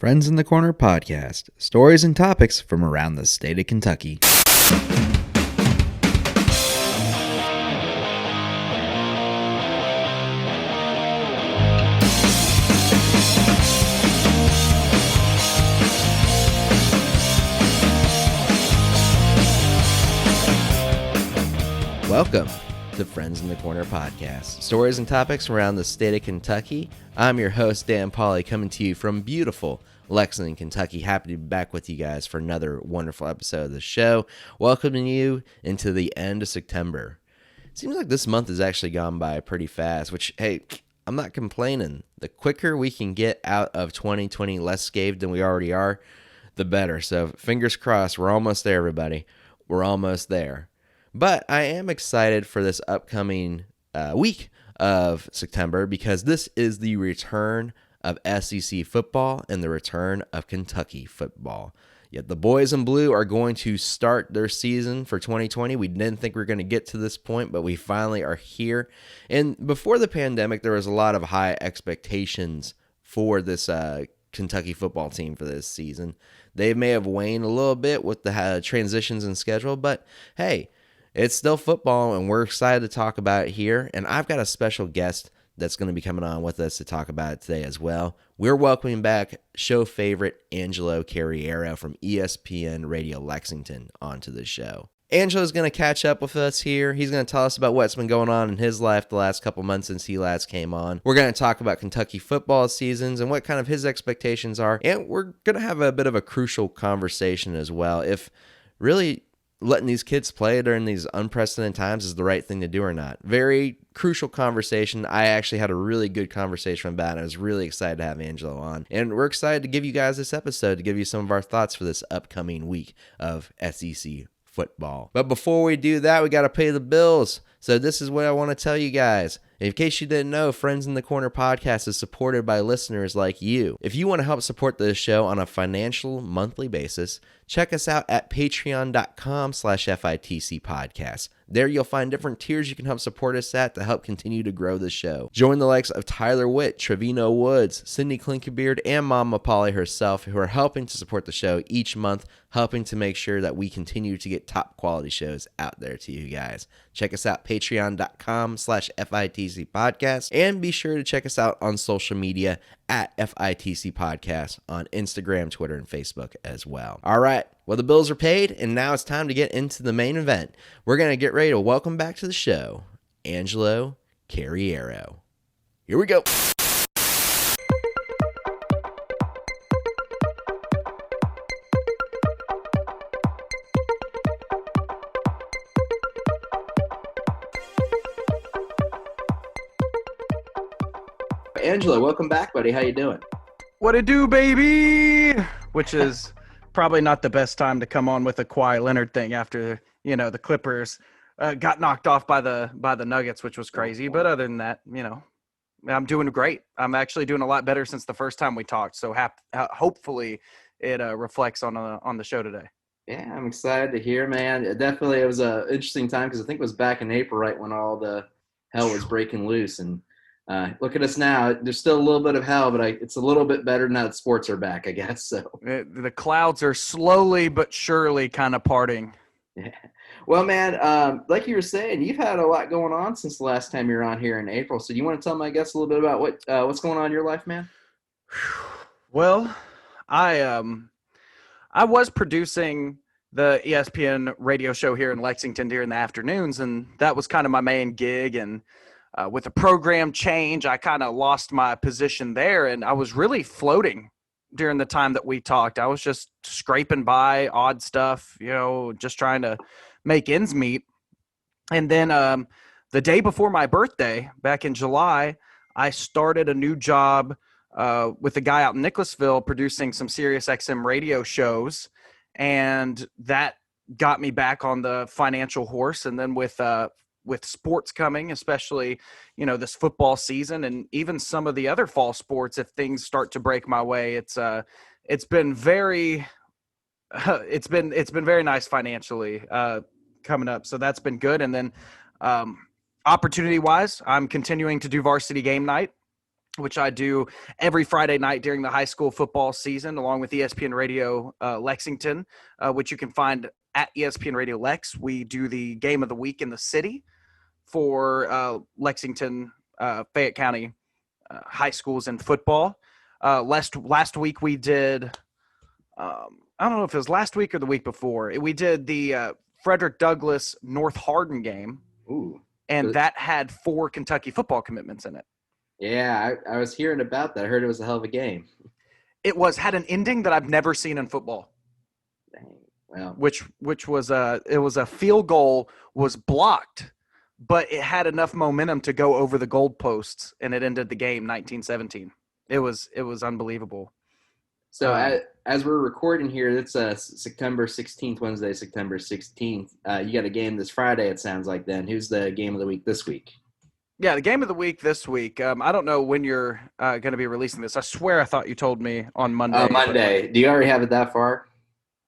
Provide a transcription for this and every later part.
Friends in the Corner podcast. Stories and topics from around the state of Kentucky. Welcome to Friends in the Corner podcast. Stories and topics from around the state of Kentucky. I'm your host, Dan Pauly, coming to you from beautiful Lexington, Kentucky. Happy to be back with you guys for another wonderful episode of the show. Welcoming you into the end of September. Seems like this month has actually gone by pretty fast, which, hey, I'm not complaining. The quicker we can get out of 2020 less scathed than we already are, the better. So fingers crossed, we're almost there, everybody. We're almost there. But I am excited for this upcoming week of September because this is the return of SEC football and the return of Kentucky football. Yet the boys in blue are going to start their season for 2020. We didn't think we were going to get to this point, but we finally are here. And before the pandemic, there was a lot of high expectations for this Kentucky football team for this season. They may have waned a little bit with the transitions in schedule, but hey, it's still football, and we're excited to talk about it here. And I've got a special guest that's going to be coming on with us to talk about it today as well. We're welcoming back show favorite Angelo Carriero from ESPN Radio Lexington onto the show. Angelo's going to catch up with us here. He's going to tell us about what's been going on in his life the last couple months since he last came on. We're going to talk about Kentucky football seasons and what kind of his expectations are. And we're going to have a bit of a crucial conversation as well. If really letting these kids play during these unprecedented times is the right thing to do or not. Very crucial conversation. I actually had a really good conversation about it. I was really excited to have Angelo on. And we're excited to give you guys this episode to give you some of our thoughts for this upcoming week of SEC football. But before we do that, we got to pay the bills. So this is what I want to tell you guys. In case you didn't know, Friends in the Corner podcast is supported by listeners like you. If you want to help support this show on a financial monthly basis, check us out at patreon.com/FITC podcast. There you'll find different tiers you can help support us at to help continue to grow the show. Join the likes of Tyler Witt, Trevino Woods, Cindy Klinkenbeard, and Mama Polly herself, who are helping to support the show each month, helping to make sure that we continue to get top quality shows out there to you guys. Check us out, patreon.com/FITC podcast, and be sure to check us out on social media at FITC podcast on Instagram, Twitter, and Facebook as well. All right, well, the bills are paid, and now it's time to get into the main event. We're going to get ready to welcome back to the show, Angelo Carriero. Here we go. Angelo, welcome back, buddy. How you doing? What it do, baby? Which is probably not the best time to come on with a Kawhi Leonard thing after, the Clippers got knocked off by the Nuggets, which was crazy. But other than that, I'm doing great. I'm actually doing a lot better since the first time we talked. So hopefully it reflects on the show today. Yeah, I'm excited to hear, man. It was an interesting time because I think it was back in April, right, when all the hell was breaking loose. And look at us now. There's still a little bit of hell, but it's a little bit better now that sports are back, I guess. So the clouds are slowly but surely kind of parting. Yeah. Well, man, like you were saying, you've had a lot going on since the last time you were on here in April. So do you want to tell me, I guess, a little bit about what's going on in your life, man? Well, I was producing the ESPN radio show here in Lexington during the afternoons, and that was kind of my main gig. And with the program change, I kind of lost my position there, and I was really floating during the time that we talked. I was just scraping by, odd stuff, just trying to make ends meet. And then the day before my birthday, back in July, I started a new job with a guy out in Nicholasville producing some Sirius XM radio shows, and that got me back on the financial horse. And then with sports coming, especially, this football season and even some of the other fall sports, if things start to break my way, it's been very nice financially coming up. So that's been good. And then opportunity wise, I'm continuing to do varsity game night which I do every Friday night during the high school football season, along with ESPN Radio Lexington, which you can find at ESPN Radio Lex. We do the game of the week in the city for Lexington, Fayette County high schools in football. Last week we did, I don't know if it was last week or the week before, we did the Frederick Douglass North Hardin game. Ooh. And that had 4 Kentucky football commitments in it. Yeah, I was hearing about that. I heard it was a hell of a game. It had an ending that I've never seen in football. Dang. Well, which was a field goal was blocked, but it had enough momentum to go over the goalposts, and it ended the game 19-17. It was unbelievable. So as we're recording here, it's September 16th, Wednesday, September 16th. You got a game this Friday, it sounds like then. Who's the game of the week this week? Yeah, the game of the week this week. I don't know when you're going to be releasing this. I swear I thought you told me on Monday. Monday. Do you already have it that far?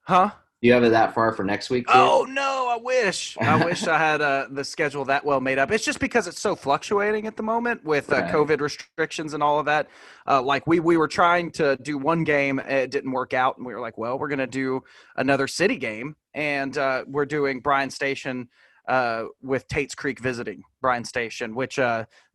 Huh? Do you have it that far for next week, too? Oh, no, I wish. I wish I had the schedule that well made up. It's just because it's so fluctuating at the moment with COVID restrictions and all of that. Like we were trying to do one game. It didn't work out. And we were like, well, we're going to do another city game. And we're doing Bryan Station with Tate's Creek visiting Bryan Station, which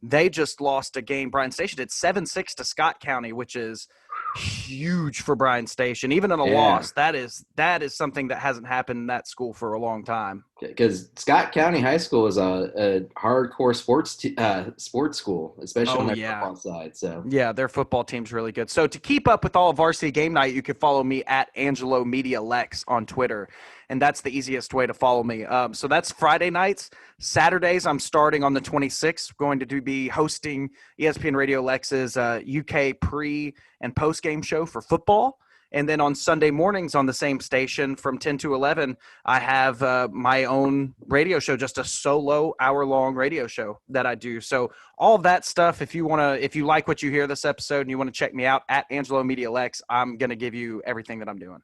they just lost a game. Bryan Station did 7-6 to Scott County, which is huge for Bryan Station. Even in a loss, that is something that hasn't happened in that school for a long time. Because Scott County High School is a hardcore sports school, especially on their football side. So yeah, their football team's really good. So to keep up with all of Varsity Game Night, you can follow me at Angelo Media Lex on Twitter, and that's the easiest way to follow me. So that's Friday nights. Saturdays, I'm starting on the 26th. Going to be hosting ESPN Radio Lex's UK pre and post game show for football. And then on Sunday mornings on the same station from 10 to 11, I have my own radio show, just a solo hour-long radio show that I do. So all of that stuff, if you like what you hear this episode and you want to check me out at Angelo Media Lex, I'm going to give you everything that I'm doing.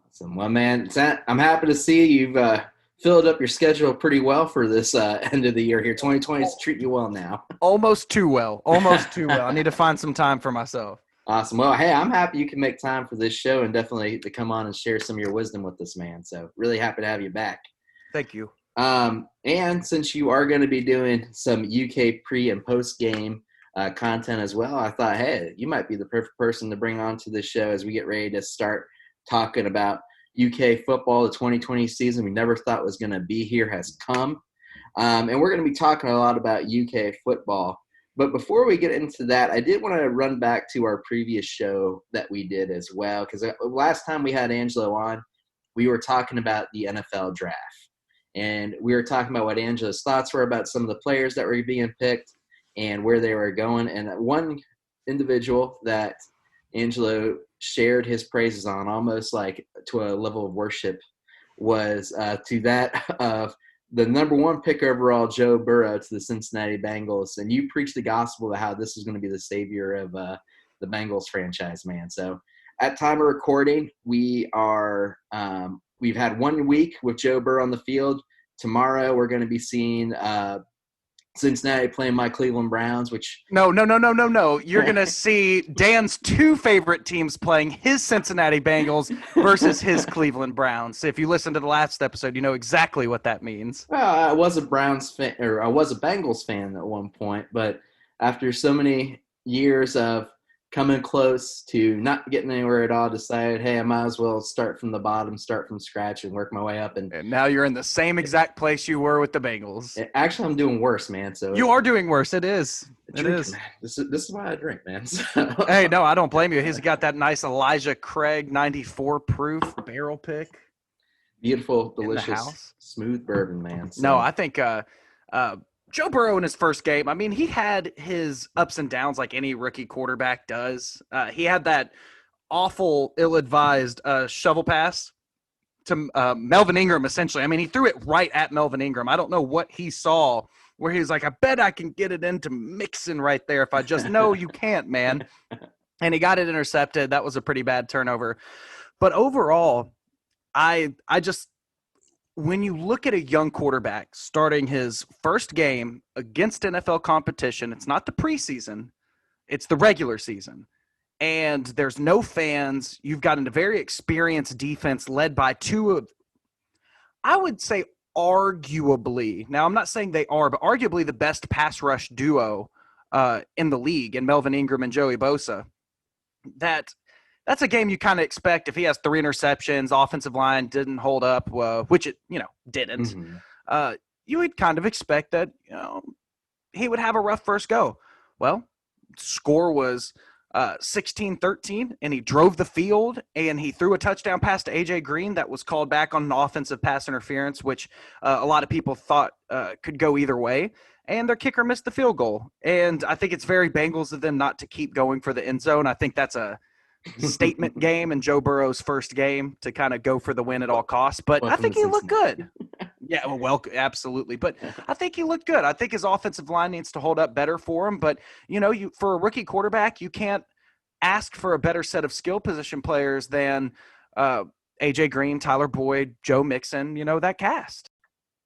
Awesome. Well, man, I'm happy to see you've filled up your schedule pretty well for this end of the year here. 2020 is treating you well now. Almost too well. I need to find some time for myself. Awesome. Well, hey, I'm happy you can make time for this show and definitely to come on and share some of your wisdom with this man. So really happy to have you back. Thank you. And since you are going to be doing some UK pre and post game content as well, I thought, hey, you might be the perfect person to bring on to this show as we get ready to start talking about UK football. The 2020 season we never thought was going to be here has come. And we're going to be talking a lot about UK football. But before we get into that, I did want to run back to our previous show that we did as well, because last time we had Angelo on, we were talking about the NFL draft. And we were talking about what Angelo's thoughts were about some of the players that were being picked and where they were going. And one individual that Angelo shared his praises on, almost like to a level of worship, was to that of the number 1 pick overall, Joe Burrow, to the Cincinnati Bengals. And you preached the gospel of how this is going to be the savior of the Bengals franchise, man. So at time of recording, we've had 1 week with Joe Burrow on the field. Tomorrow we're going to be seeing Cincinnati playing my Cleveland Browns, which No. You're going to see Dan's 2 favorite teams playing his Cincinnati Bengals versus his Cleveland Browns. If you listen to the last episode, you know exactly what that means. Well, I was a Browns fan, or I was a Bengals fan at one point, but after so many years of coming close to not getting anywhere at all, decided, hey, I might as well start from the bottom, start from scratch, and work my way up. And now you're in the same exact place you were with the Bengals. Actually, I'm doing worse, man. So you are doing worse. It is. It is. Man. This is why I drink, man. So. Hey, no, I don't blame you. He's got that nice Elijah Craig 94 proof barrel pick. Beautiful, delicious, smooth bourbon, man. So. No, I think Joe Burrow in his first game, I mean, he had his ups and downs like any rookie quarterback does. He had that awful, ill-advised shovel pass to Melvin Ingram, essentially. I mean, he threw it right at Melvin Ingram. I don't know what he saw where he was like, I bet I can get it into Mixon right there if I just know you can't, man. And he got it intercepted. That was a pretty bad turnover. But overall, I just – when you look at a young quarterback starting his first game against NFL competition, it's not the preseason. It's the regular season, and there's no fans. You've got a very experienced defense led by two of, I would say, arguably, now I'm not saying they are, but arguably the best pass rush duo in the league, in Melvin Ingram and Joey Bosa. That's a game you kind of expect if he has 3 interceptions, offensive line didn't hold up, which it didn't. Mm-hmm. You would kind of expect that he would have a rough first go. Well, score was 16-13, and he drove the field, and he threw a touchdown pass to A.J. Green that was called back on an offensive pass interference, which a lot of people thought could go either way, and their kicker missed the field goal. And I think it's very Bengals of them not to keep going for the end zone. I think that's a statement game in Joe Burrow's first game to kind of go for the win at all costs. But I think he looked good. Yeah, well, absolutely. But I think he looked good. I think his offensive line needs to hold up better for him. But, for a rookie quarterback, you can't ask for a better set of skill position players than A.J. Green, Tyler Boyd, Joe Mixon, that cast.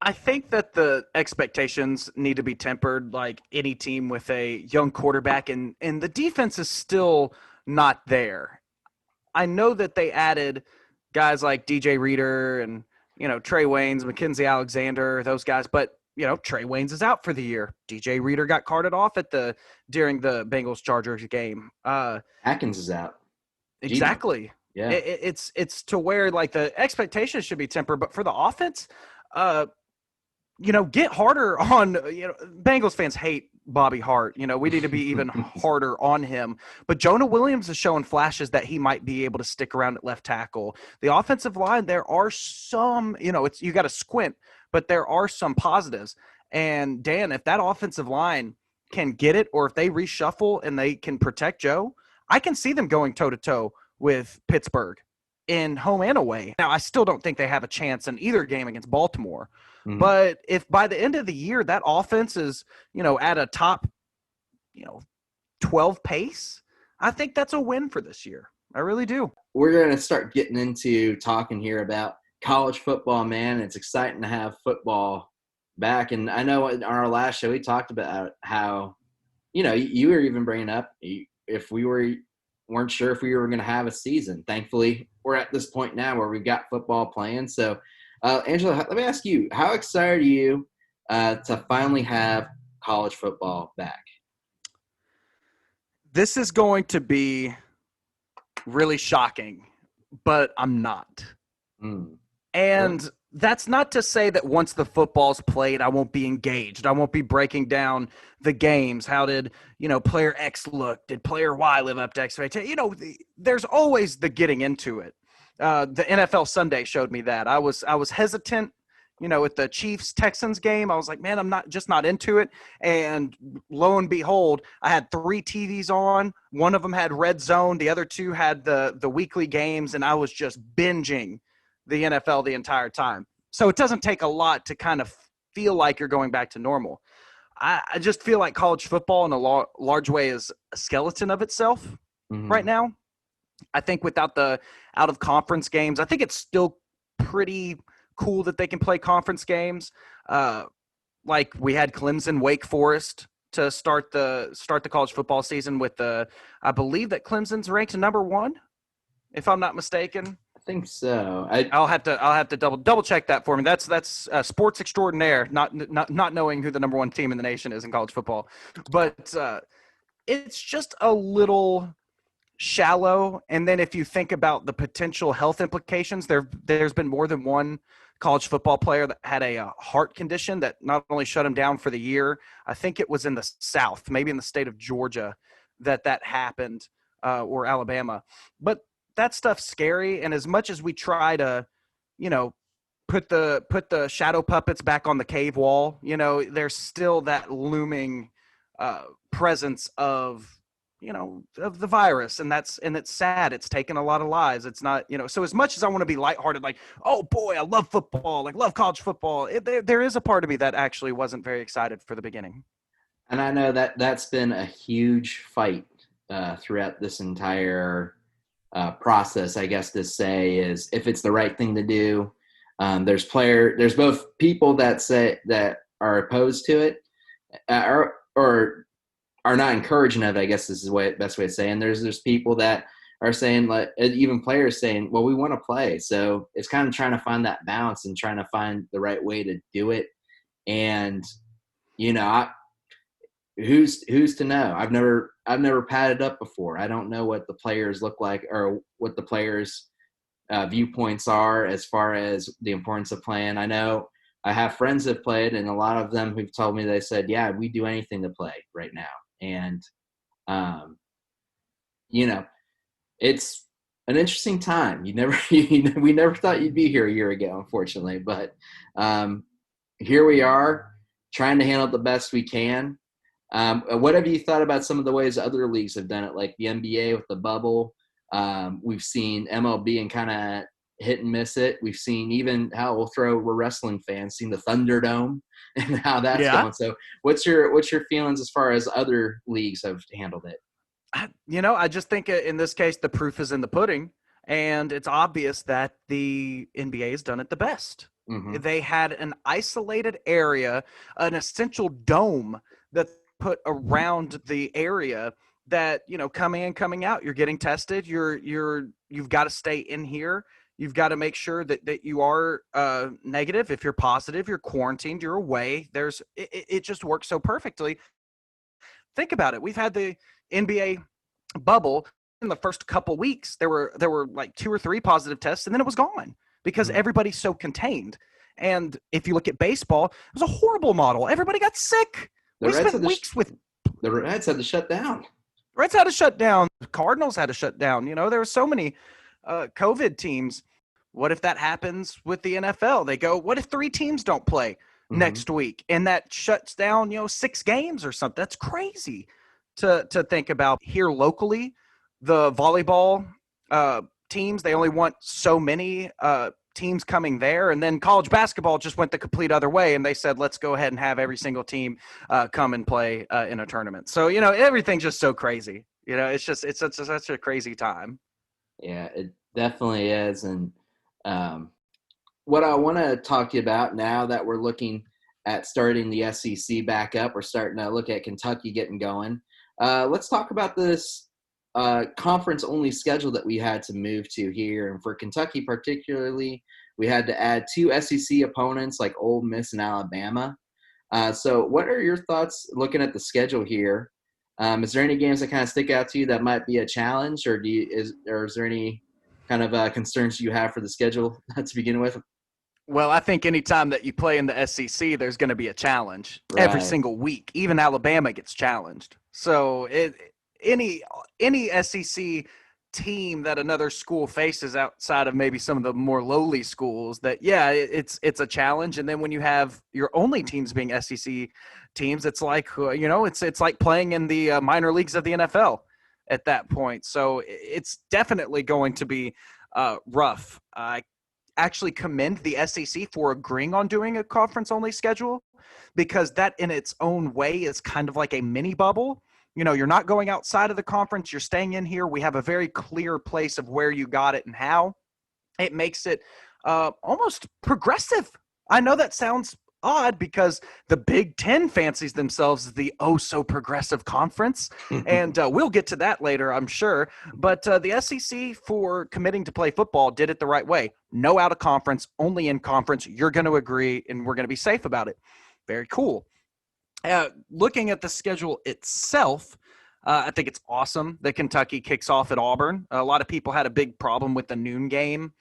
I think that the expectations need to be tempered like any team with a young quarterback, and the defense is still not there. I know that they added guys like DJ Reader and, Trey Waynes, Mackenzie Alexander, those guys, but, Trey Waynes is out for the year. DJ Reader got carted off during the Bengals-Chargers game. Atkins is out. Exactly. Yeah. It's to where, like, the expectations should be tempered, but for the offense, get harder on, Bengals fans hate Bobby Hart. We need to be even harder on him. But Jonah Williams is showing flashes that he might be able to stick around at left tackle. The offensive line, there are some, you got to squint, but there are some positives. And Dan, if that offensive line can get it, or if they reshuffle and they can protect Joe, I can see them going toe-to-toe with Pittsburgh in home and away. Now, I still don't think they have a chance in either game against Baltimore. Mm-hmm. But if by the end of the year that offense is, at a top, 12 pace, I think that's a win for this year. I really do. We're going to start getting into talking here about college football, man. It's exciting to have football back. And I know on our last show, we talked about how, you were even bringing up if we weren't sure if we were going to have a season. Thankfully, we're at this point now where we've got football playing. So, Angelo, let me ask you, how excited are you to finally have college football back? This is going to be really shocking, but I'm not. And that's not to say that once the football's played, I won't be engaged. I won't be breaking down the games. How did, player X look? Did player Y live up to expectations? There's always the getting into it. The NFL Sunday showed me that. I was hesitant, at the Chiefs-Texans game. I was like, man, I'm not into it. And lo and behold, I had 3 TVs on. One of them had Red Zone. The other 2 had the weekly games, and I was just binging the NFL the entire time. So it doesn't take a lot to kind of feel like you're going back to normal. I just feel like college football in a large way is a skeleton of itself right now. I think without the out-of-conference games, I think it's still pretty cool that they can play conference games. Like we had Clemson, Wake Forest to start the college football season with I believe that Clemson's ranked number 1, if I'm not mistaken. I think so. I'll have to double check that for me. That's sports extraordinaire, not knowing who the number 1 team in the nation is in college football. But it's just a little shallow. And then if you think about the potential health implications, there's been more than one college football player that had a heart condition that not only shut him down for the year, I think it was in the South, maybe in the state of Georgia that happened, or Alabama. But that stuff's scary. And as much as we try to, put the shadow puppets back on the cave wall, there's still that looming presence of the virus. And it's sad. It's taken a lot of lives. It's not, so as much as I want to be lighthearted, like, oh boy, I love football, like love college football. There is a part of me that actually wasn't very excited for the beginning. And I know that's been a huge fight throughout this entire process, I guess to say, is if it's the right thing to do. There's both people that say that are opposed to it, or are not encouraging of it, I guess this is the best way to say. And there's people that are saying, like, even players saying, well, we want to play. So it's kind of trying to find that balance and trying to find the right way to do it. And, who's to know? I've never padded up before. I don't know what the players look like or what the players viewpoints are as far as the importance of playing. I know I have friends that played, and a lot of them who've told me, they said, yeah, we do anything to play right now. And, it's an interesting time. We never thought you'd be here a year ago, unfortunately, but here we are trying to handle it the best we can. What have you thought about some of the ways other leagues have done it, like the NBA with the bubble? We've seen MLB and kind of hit and miss it. We've seen even we're wrestling fans, seen the Thunderdome and how that's going. So what's your feelings as far as other leagues have handled it? I just think in this case, the proof is in the pudding, and it's obvious that the NBA has done it the best. Mm-hmm. They had an isolated area, an essential dome that put around the area that, coming in, coming out, you're getting tested. You've got to stay in here. You've got to make sure that you are negative. If you're positive, you're quarantined, you're away. It just works so perfectly. Think about it. We've had the NBA bubble in the first couple weeks. There were like 2 or 3 positive tests, and then it was gone because everybody's so contained. And if you look at baseball, it was a horrible model. Everybody got sick. We spent weeks with the Reds had to shut down. Reds had to shut down. The Cardinals had to shut down. There were so many COVID teams. What if that happens with the NFL? They go, what if 3 teams don't play next week? And that shuts down, 6 games or something. That's crazy to think about. Here locally, the volleyball teams, they only want so many teams coming there. And then college basketball just went the complete other way. And they said, let's go ahead and have every single team come and play in a tournament. So, everything's just so crazy. It's such a crazy time. Yeah, it definitely is. And what I want to talk to you about now that we're looking at starting the SEC back up, we're starting to look at Kentucky getting going. Let's talk about this conference-only schedule that we had to move to here. And for Kentucky particularly, we had to add 2 SEC opponents like Ole Miss and Alabama. So what are your thoughts looking at the schedule here? Is there any games that kind of stick out to you that might be a challenge, or is there any kind of concerns you have for the schedule to begin with? Well, I think anytime that you play in the SEC, there's going to be a challenge every single week. Even Alabama gets challenged. So any SEC team that another school faces outside of maybe some of the more lowly schools, it's a challenge. And then when you have your only teams being SEC teams, it's like it's like playing in the minor leagues of the NFL at that point. So it's definitely going to be rough. I actually commend the SEC for agreeing on doing a conference-only schedule, because that in its own way is kind of like a mini bubble. You're not going outside of the conference. You're staying in here. We have a very clear place of where you got it and how. It makes it almost progressive. I know that sounds odd because the Big Ten fancies themselves as the oh-so-progressive conference, and we'll get to that later, I'm sure. But the SEC, for committing to play football, did it the right way. No out-of-conference, only in-conference. You're going to agree, and we're going to be safe about it. Very cool. Looking at the schedule itself, I think it's awesome that Kentucky kicks off at Auburn. A lot of people had a big problem with the noon game.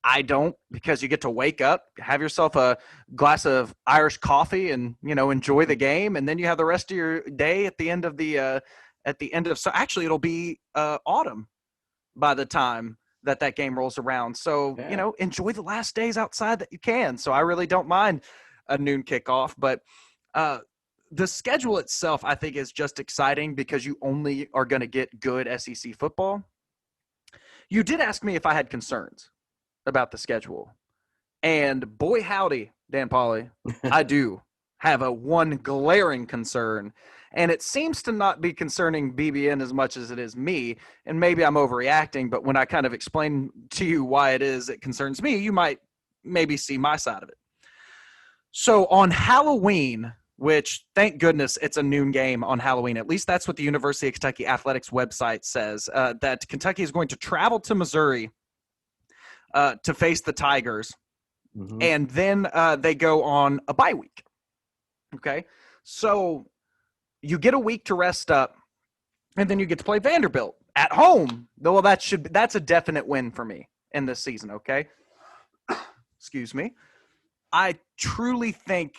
I don't, because you get to wake up, have yourself a glass of Irish coffee, and enjoy the game, and then you have the rest of your day at the end of so actually it'll be autumn by the time that game rolls around. So enjoy the last days outside that you can. So I really don't mind a noon kickoff, but the schedule itself, I think, is just exciting because you only are going to get good SEC football. You did ask me if I had concerns about the schedule. And boy, howdy, Dan Pauly, I do have one glaring concern. And it seems to not be concerning BBN as much as it is me. And maybe I'm overreacting, but when I kind of explain to you why it concerns me, you might maybe see my side of it. So on Halloween, which thank goodness it's a noon game on Halloween. At least that's what the University of Kentucky Athletics website says, that Kentucky is going to travel to Missouri to face the Tigers. Mm-hmm. And then they go on a bye week. Okay. So you get a week to rest up, and then you get to play Vanderbilt at home. Well, that's a definite win for me in this season. Okay. Excuse me. I truly think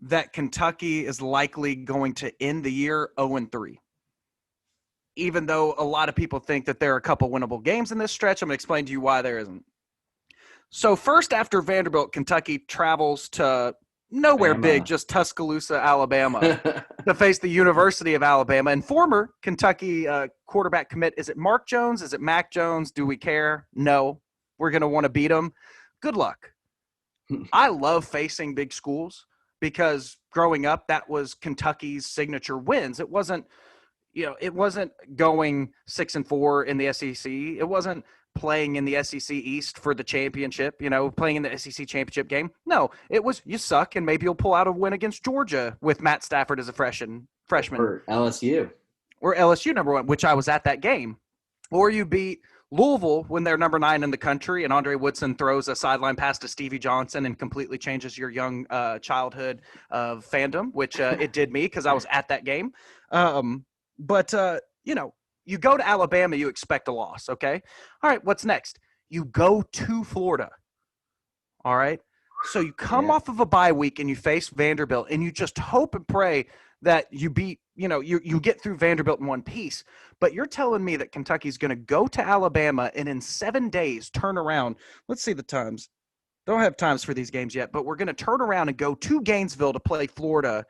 that Kentucky is likely going to end the year 0-3. Even though a lot of people think that there are a couple winnable games in this stretch, I'm going to explain to you why there isn't. So first, after Vanderbilt, Kentucky travels to nowhere big, just Tuscaloosa, Alabama, to face the University of Alabama. And former Kentucky quarterback commit, is it Mark Jones? Is it Mac Jones? Do we care? No. We're going to want to beat them. Good luck. I love facing big schools because growing up, that was Kentucky's signature wins. It wasn't going 6-4 in the SEC. It wasn't playing in the SEC East for the championship, playing in the SEC championship game. No, it was you suck and maybe you'll pull out a win against Georgia with Matt Stafford as a freshman. Or LSU. Or LSU number 1, which I was at that game. Or you beat Louisville when they're number 9 in the country and Andre Woodson throws a sideline pass to Stevie Johnson and completely changes your young childhood of fandom, which it did me because I was at that game. But you go to Alabama, you expect a loss, okay? All right, what's next? You go to Florida, all right? So you come off of a bye week and you face Vanderbilt, and you just hope and pray that you beat, you get through Vanderbilt in one piece. But you're telling me that Kentucky's going to go to Alabama and in 7 days turn around. Let's see the times. Don't have times for these games yet, but we're going to turn around and go to Gainesville to play Florida.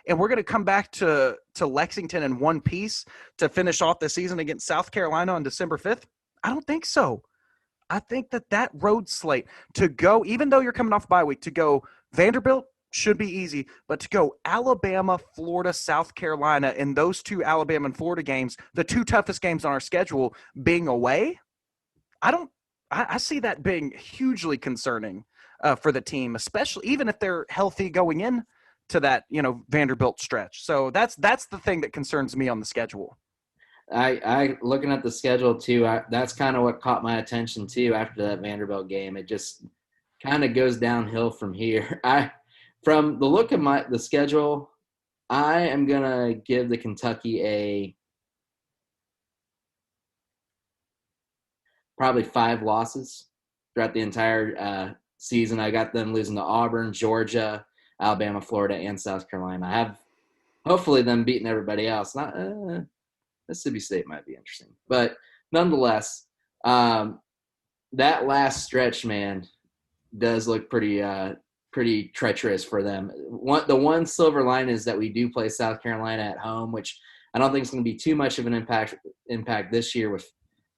And we're going to come back to Lexington in one piece to finish off the season against South Carolina on December 5th? I don't think so. I think that road slate to go, even though you're coming off bye week, to go Vanderbilt should be easy, but to go Alabama, Florida, South Carolina, and those 2 Alabama and Florida games, the 2 toughest games on our schedule being away, I see that being hugely concerning for the team, especially even if they're healthy going in to that, Vanderbilt stretch. So that's the thing that concerns me on the schedule. I looking at the schedule too, that's kind of what caught my attention too after that Vanderbilt game. It just kind of goes downhill from here. From the look of the schedule, I am going to give the Kentucky probably 5 losses throughout the entire season. I got them losing to Auburn, Georgia, Alabama, Florida, and South Carolina. I have hopefully them beating everybody else. Not Mississippi State might be interesting, but nonetheless, that last stretch, man, does look pretty treacherous for them. The one silver line is that we do play South Carolina at home, which I don't think is going to be too much of an impact this year with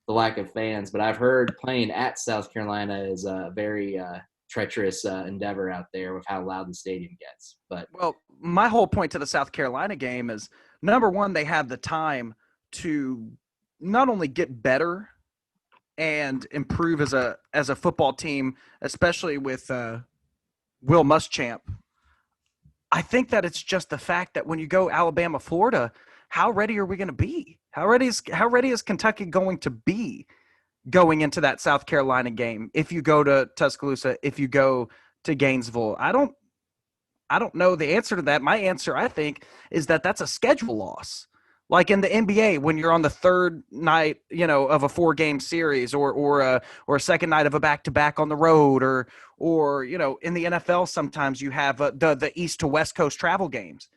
the lack of fans. But I've heard playing at South Carolina is a very treacherous endeavor out there with how loud the stadium gets. But my whole point to the South Carolina game is, number one, they have the time to not only get better and improve as a football team, especially with Will Muschamp. I think that it's just the fact that when you go Alabama, Florida, how ready are we going to be? How ready is Kentucky going to be going into that South Carolina game? If you go to Tuscaloosa, if you go to Gainesville, I don't know the answer to that. My answer, I think, is that that's a schedule loss. Like in the NBA, when you're on the third night, of a 4-game series, or a second night of a back-to-back on the road, or in the NFL, sometimes you have the East to West Coast travel games.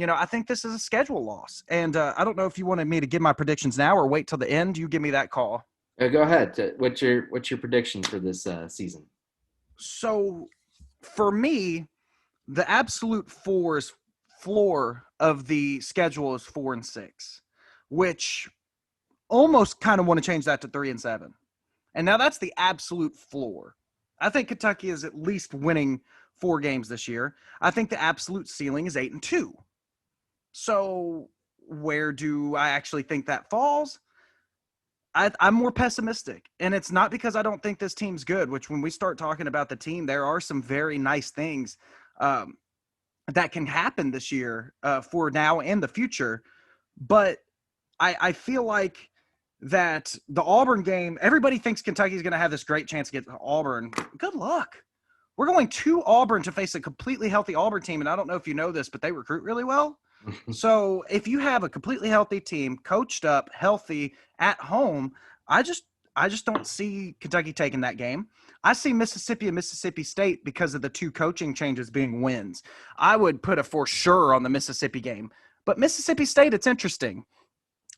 I think this is a schedule loss, and I don't know if you wanted me to give my predictions now or wait till the end. You give me that call. Go ahead. What's your prediction for this season? So, for me, the absolute floor of the schedule is 4-6, which almost kind of want to change that to 3-7. And now that's the absolute floor. I think Kentucky is at least winning 4 games this year. I think the absolute ceiling is 8-2. So where do I actually think that falls? I'm more pessimistic, and it's not because I don't think this team's good, which when we start talking about the team, there are some very nice things. that can happen this year for now and the future. But I feel like that the Auburn game, everybody thinks Kentucky's going to have this great chance against Auburn. Good luck. We're going to Auburn to face a completely healthy Auburn team, and I don't know if you know this, but they recruit really well. So if you have a completely healthy team, coached up, healthy, at home, I just don't see Kentucky taking that game. I see Mississippi and Mississippi State because of the two coaching changes being wins. I would put a for sure on the Mississippi game. But Mississippi State, it's interesting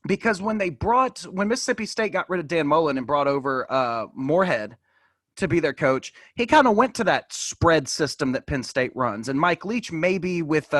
because when Mississippi State got rid of Dan Mullen and brought over Moorhead to be their coach, he kind of went to that spread system that Penn State runs. And Mike Leach, maybe with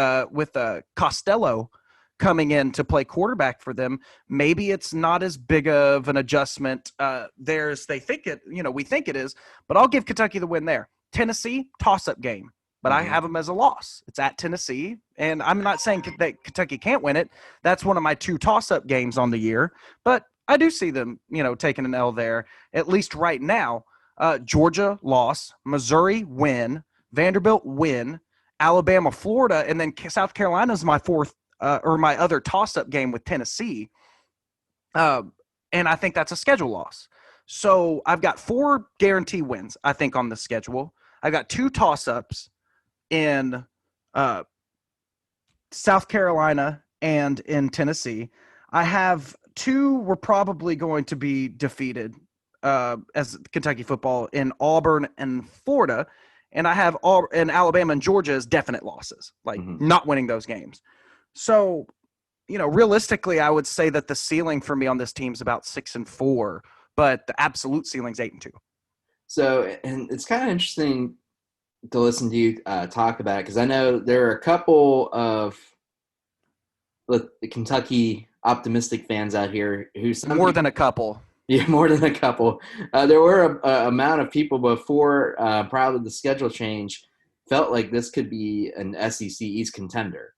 Costello coming in to play quarterback for them, maybe it's not as big of an adjustment there as we think it is. But I'll give Kentucky the win there. Tennessee, toss-up game. But I have them as a loss. It's at Tennessee, and I'm not saying that Kentucky can't win it. That's one of my 2 toss-up games on the year. But I do see them, taking an L there, at least right now. Georgia, loss. Missouri, win. Vanderbilt, win. Alabama, Florida, and then South Carolina is my fourth or my other toss-up game with Tennessee. And I think that's a schedule loss. So I've got 4 guarantee wins, I think, on the schedule. I've got 2 toss-ups in South Carolina and in Tennessee. I have 2 we're probably going to be defeated as Kentucky football in Auburn and Florida. And I have in Alabama and Georgia as definite losses, like not winning those games. So, realistically, I would say that the ceiling for me on this team is about 6-4, but the absolute ceiling's 8-2. So, and it's kind of interesting to listen to you talk about it, because I know there are a couple of the Kentucky optimistic fans out here who more than a couple. Yeah, more than a couple. There were a amount of people before probably the schedule change felt like this could be an SEC East contender,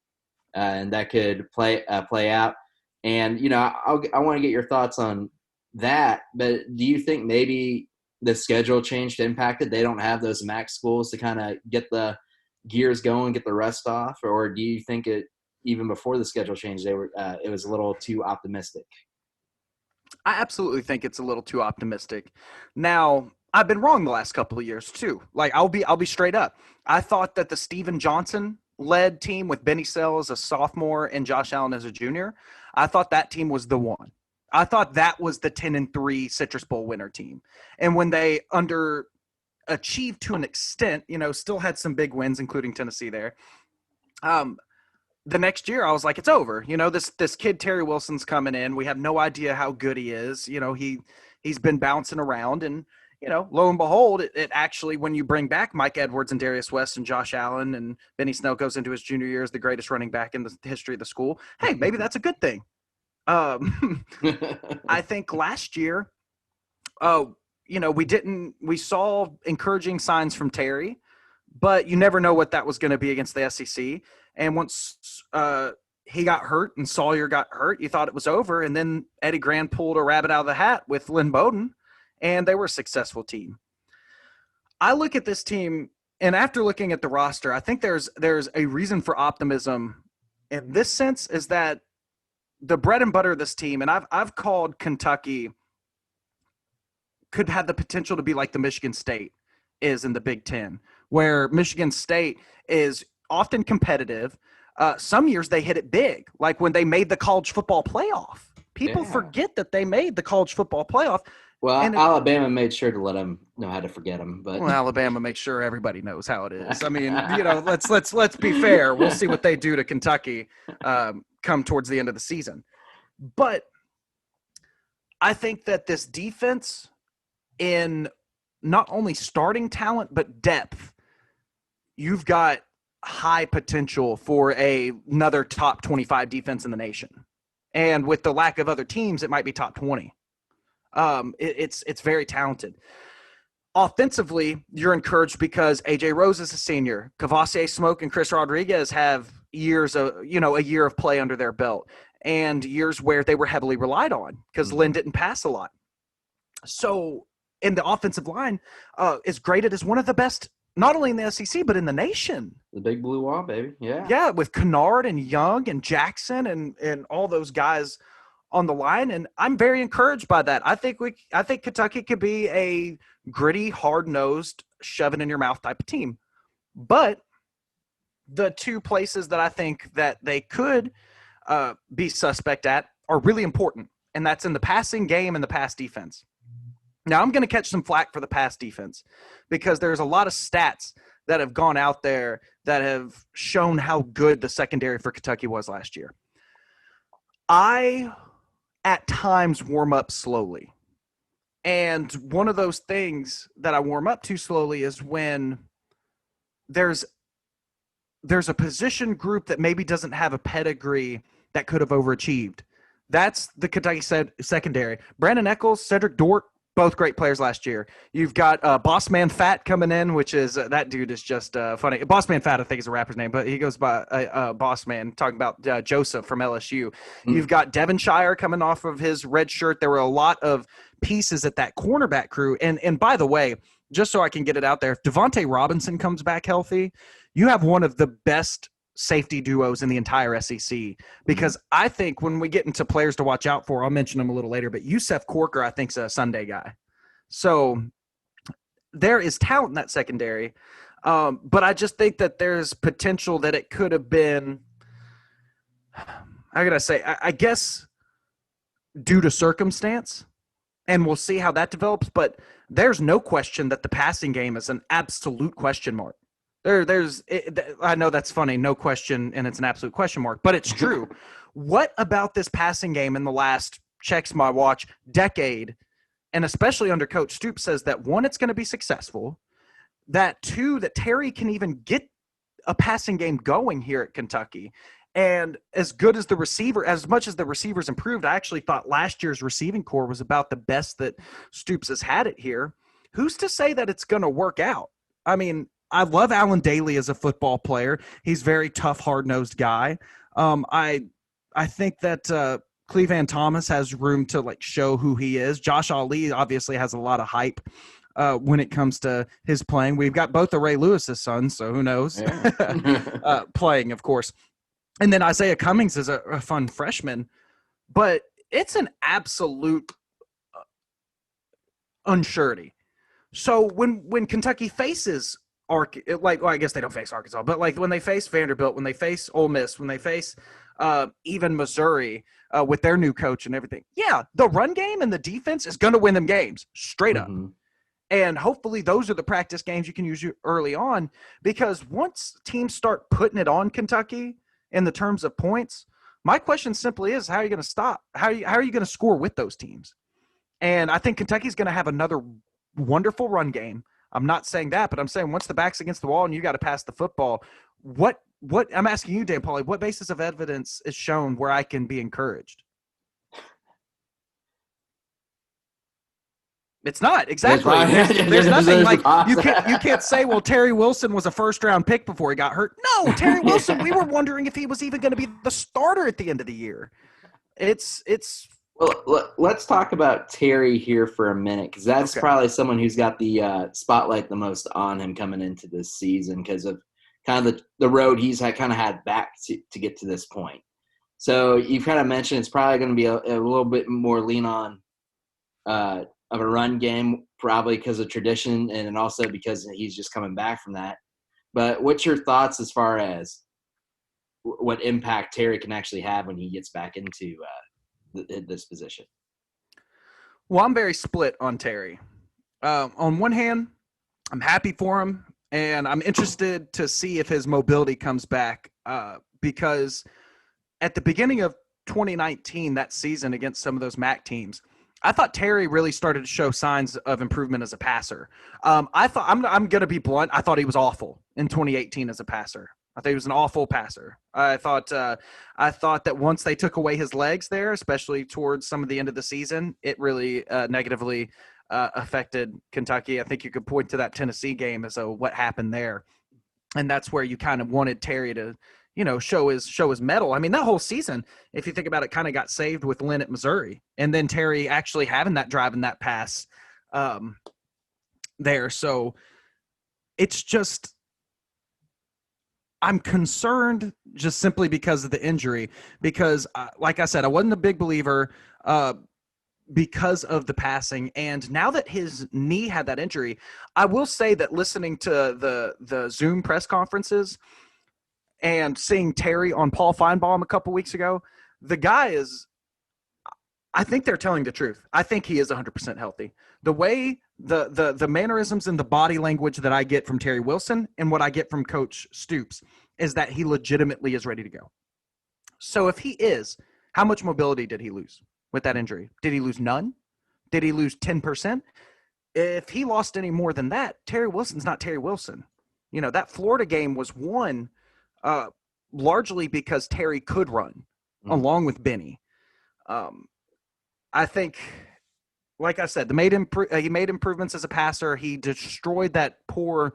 and that could play out. And I want to get your thoughts on that. But do you think maybe the schedule change impacted? They don't have those MAC schools to kind of get the gears going, get the rust off, or do you think it even before the schedule change it was a little too optimistic? I absolutely think it's a little too optimistic. Now, I've been wrong the last couple of years too. Like I'll be straight up. I thought that the Steven Johnson led team with Benny Sell as a sophomore and Josh Allen as a junior, I thought that team was the one. I thought that was the 10-3 Citrus Bowl winner team. And when they underachieved to an extent, still had some big wins, including Tennessee there. The next year I was like, it's over. This kid Terry Wilson's coming in. We have no idea how good he is. He's been bouncing around, and lo and behold, it actually, when you bring back Mike Edwards and Darius West and Josh Allen and Benny Snell goes into his junior year as the greatest running back in the history of the school, hey, maybe that's a good thing. I think last year, we saw encouraging signs from Terry, but you never know what that was going to be against the SEC. And once he got hurt and Sawyer got hurt, you thought it was over. And then Eddie Grand pulled a rabbit out of the hat with Lynn Bowden, and they were a successful team. I look at this team, and after looking at the roster, I think there's a reason for optimism in this sense, is that the bread and butter of this team, and I've called Kentucky could have the potential to be like the Michigan State is in the Big Ten, where Michigan State is often competitive. Some years they hit it big, like when they made the college football playoff. People forget that they made the college football playoff. Well, Alabama made sure to let them know how to forget them. But Alabama makes sure everybody knows how it is. I mean, let's be fair. We'll see what they do to Kentucky come towards the end of the season. But I think that this defense, in not only starting talent but depth, you've got high potential for another top 25 defense in the nation. And with the lack of other teams, it might be top 20. It's very talented. Offensively, you're encouraged because A.J. Rose is a senior. Kavosiey Smoke and Chris Rodriguez have a year of play under their belt, and years where they were heavily relied on because Lynn didn't pass a lot. So, in the offensive line is graded as one of the best not only in the SEC, but in the nation. The Big Blue Wall, baby. Yeah. Yeah, with Kennard and Young and Jackson and all those guys on the line, and I'm very encouraged by that. I think Kentucky could be a gritty, hard-nosed, shove it in your mouth type of team. But the two places that I think that they could be suspect at are really important, and that's in the passing game and the pass defense. Now, I'm going to catch some flack for the pass defense because there's a lot of stats that have gone out there that have shown how good the secondary for Kentucky was last year. I, at times, warm up slowly. And one of those things that I warm up to slowly is when there's a position group that maybe doesn't have a pedigree that could have overachieved. That's the Kentucky secondary. Brandon Eccles, Cedric Dort, both great players last year. You've got Boss Man Fat coming in, which is that dude is just funny. Boss Man Fat, I think, is a rapper's name, but he goes by Boss Man, talking about Joseph from LSU. Mm-hmm. You've got Devonshire coming off of his red shirt. There were a lot of pieces at that cornerback crew. And by the way, just so I can get it out there, if Devontae Robinson comes back healthy, you have one of the best safety duos in the entire SEC, because I think when we get into players to watch out for, I'll mention them a little later, but Yusuf Corker, I think, is a Sunday guy. So there is talent in that secondary, but I just think that there's potential that it could have been, I gotta say, I guess due to circumstance, and we'll see how that develops, but there's no question that the passing game is an absolute question mark. I know that's funny, no question, and it's an absolute question mark, but it's true. What about this passing game in the last, checks my watch, decade, and especially under Coach Stoops, says that, one, it's going to be successful, that two, that Terry can even get a passing game going here at Kentucky. And as much as the receivers improved, I actually thought last year's receiving core was about the best that Stoops has had it here. Who's to say that it's going to work out? I mean, I love Alan Daly as a football player. He's very tough, hard-nosed guy. I think that Cleveland Thomas has room to show who he is. Josh Ali obviously has a lot of hype when it comes to his playing. We've got both of Ray Lewis's sons, so who knows? Yeah. Playing, of course. And then Isaiah Cummings is a fun freshman. But it's an absolute unsurety. So when Kentucky faces I guess they don't face Arkansas, but when they face Vanderbilt, when they face Ole Miss, when they face even Missouri with their new coach and everything, yeah, the run game and the defense is going to win them games straight up. And hopefully those are the practice games you can use early on, because once teams start putting it on Kentucky in the terms of points, my question simply is, how are you going to stop? How are you going to score with those teams? And I think Kentucky's going to have another wonderful run game. I'm not saying that, but I'm saying once the back's against the wall and you got to pass the football, what I'm asking you, Dan Pauly, what basis of evidence is shown where I can be encouraged? It's not, exactly. There's nothing you can't say, well, Terry Wilson was a first-round pick before he got hurt. No, Terry Wilson, we were wondering if he was even going to be the starter at the end of the year. Well, let's talk about Terry here for a minute, because that's probably someone who's got the spotlight the most on him coming into this season because of kind of the road he's had back to get to this point. So you've kind of mentioned it's probably going to be a little bit more lean on of a run game, probably because of tradition and also because he's just coming back from that. But what's your thoughts as far as what impact Terry can actually have when he gets back into this position? Well, I'm very split on Terry. On one hand, I'm happy for him, and I'm interested to see if his mobility comes back because at the beginning of 2019, that season against some of those MAC teams, I thought Terry really started to show signs of improvement as a passer. I'm going to be blunt. I thought he was awful in 2018 as a passer. I think he was an awful passer. I thought that once they took away his legs there, especially towards some of the end of the season, it really negatively affected Kentucky. I think you could point to that Tennessee game as what happened there, and that's where you kind of wanted Terry to, show his mettle. I mean, that whole season, if you think about it, kind of got saved with Lynn at Missouri, and then Terry actually having that drive and that pass there. So it's just I'm concerned just simply because of the injury. Because, like I said, I wasn't a big believer because of the passing, and now that his knee had that injury, I will say that listening to the Zoom press conferences and seeing Terry on Paul Feinbaum a couple weeks ago, the guy is. I think they're telling the truth. I think he is 100% healthy. The way the mannerisms and the body language that I get from Terry Wilson and what I get from Coach Stoops is that he legitimately is ready to go. So if he is, how much mobility did he lose with that injury? Did he lose none? Did he lose 10%? If he lost any more than that, Terry Wilson's not Terry Wilson. That Florida game was won largely because Terry could run along with Benny. I think, like I said, he made improvements as a passer. He destroyed that poor,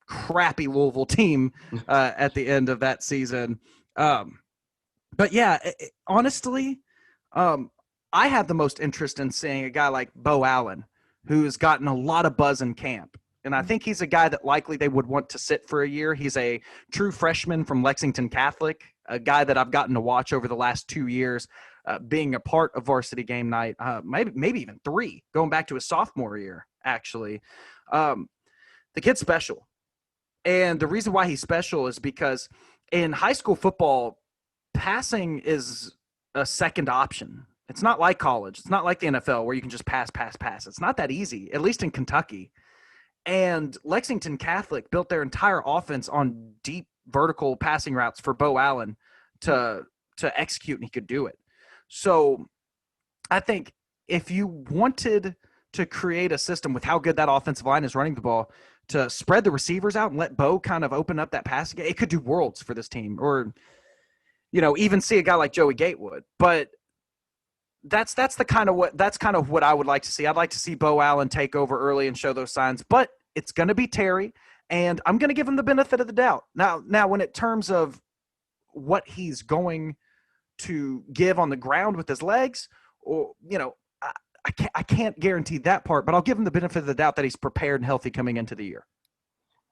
crappy Louisville team at the end of that season. But yeah, honestly, I have the most interest in seeing a guy like Bo Allen, who's gotten a lot of buzz in camp. And I think he's a guy that likely they would want to sit for a year. He's a true freshman from Lexington Catholic, a guy that I've gotten to watch over the last 2 years, being a part of varsity game night, maybe even 3, going back to his sophomore year, actually. The kid's special. And the reason why he's special is because in high school football, passing is a second option. It's not like college. It's not like the NFL where you can just pass. It's not that easy, at least in Kentucky. And Lexington Catholic built their entire offense on deep vertical passing routes for Bo Allen to execute, and he could do it. So I think if you wanted to create a system with how good that offensive line is running the ball, to spread the receivers out and let Bo kind of open up that passing game, it could do worlds for this team. Or, even see a guy like Joey Gatewood. But that's kind of what I would like to see. I'd like to see Bo Allen take over early and show those signs. But it's going to be Terry, and I'm going to give him the benefit of the doubt. Now, when it terms of what he's going to give on the ground with his legs, or I can't guarantee that part, but I'll give him the benefit of the doubt that he's prepared and healthy coming into the year.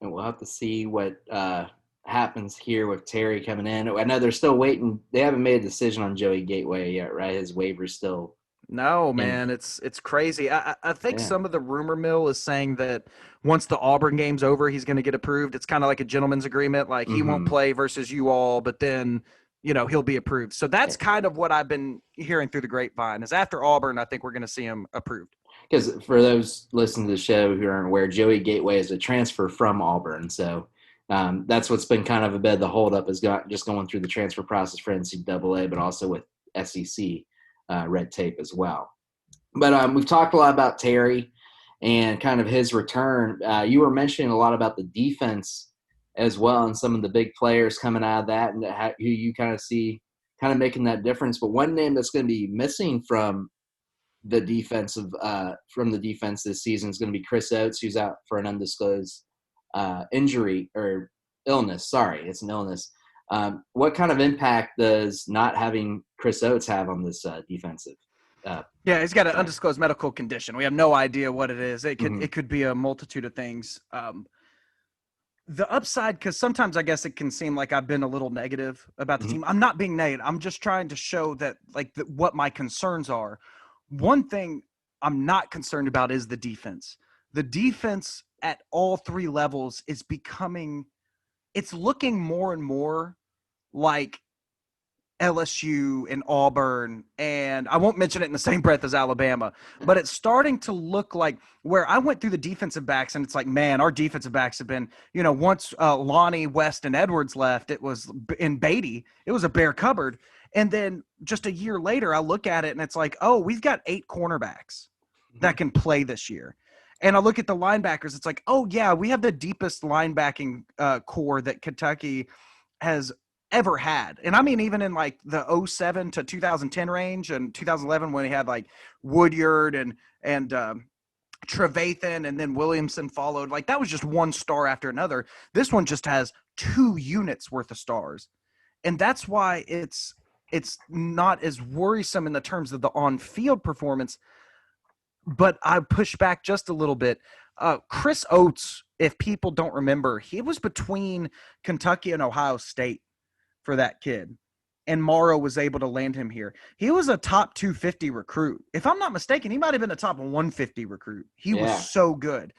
And we'll have to see what happens here with Terry coming in. I know they're still waiting. They haven't made a decision on Joey Gateway yet, right? His waiver's still. No, man, it's crazy. I think some of the rumor mill is saying that once the Auburn game's over, he's going to get approved. It's kind of like a gentleman's agreement. Like he won't play versus you all, but then, he'll be approved. So that's kind of what I've been hearing through the grapevine is after Auburn, I think we're going to see him approved. Because for those listening to the show who aren't aware, Joey Gateway is a transfer from Auburn. So that's what's been kind of a bit of the holdup is just going through the transfer process for NCAA, but also with SEC red tape as well. But we've talked a lot about Terry and kind of his return. You were mentioning a lot about the defense as well and some of the big players coming out of that and who you kind of see kind of making that difference. But one name that's going to be missing from the defense this season is going to be Chris Oats, who's out for an undisclosed injury or illness. Sorry, it's an illness. What kind of impact does not having Chris Oats have on this defensive? Yeah, he's got an undisclosed medical condition. We have no idea what it is. It could be a multitude of things. The upside, because sometimes I guess it can seem like I've been a little negative about the team. I'm not being negative. I'm just trying to show that what my concerns are. One thing I'm not concerned about is the defense. The defense at all 3 levels is it's looking more and more like LSU and Auburn, and I won't mention it in the same breath as Alabama, but it's starting to look like where I went through the defensive backs, and it's like, man, our defensive backs have been, once Lonnie, West, and Edwards left, it was in Beatty, it was a bare cupboard. And then just a year later, I look at it, and it's like, oh, we've got 8 cornerbacks that can play this year. And I look at the linebackers, it's like, oh, yeah, we have the deepest linebacking core that Kentucky has ever had. And I mean, even in like the 07 to 2010 range and 2011 when he had like Woodyard and Trevathan and then Williamson followed, like that was just one star after another. This one just has 2 units worth of stars. And that's why it's not as worrisome in the terms of the on-field performance. But I push back just a little bit. Chris Oates, if people don't remember, he was between Kentucky and Ohio State for that kid. And Morrow was able to land him here. He was a top 250 recruit. If I'm not mistaken, he might have been a top 150 recruit. He was so good.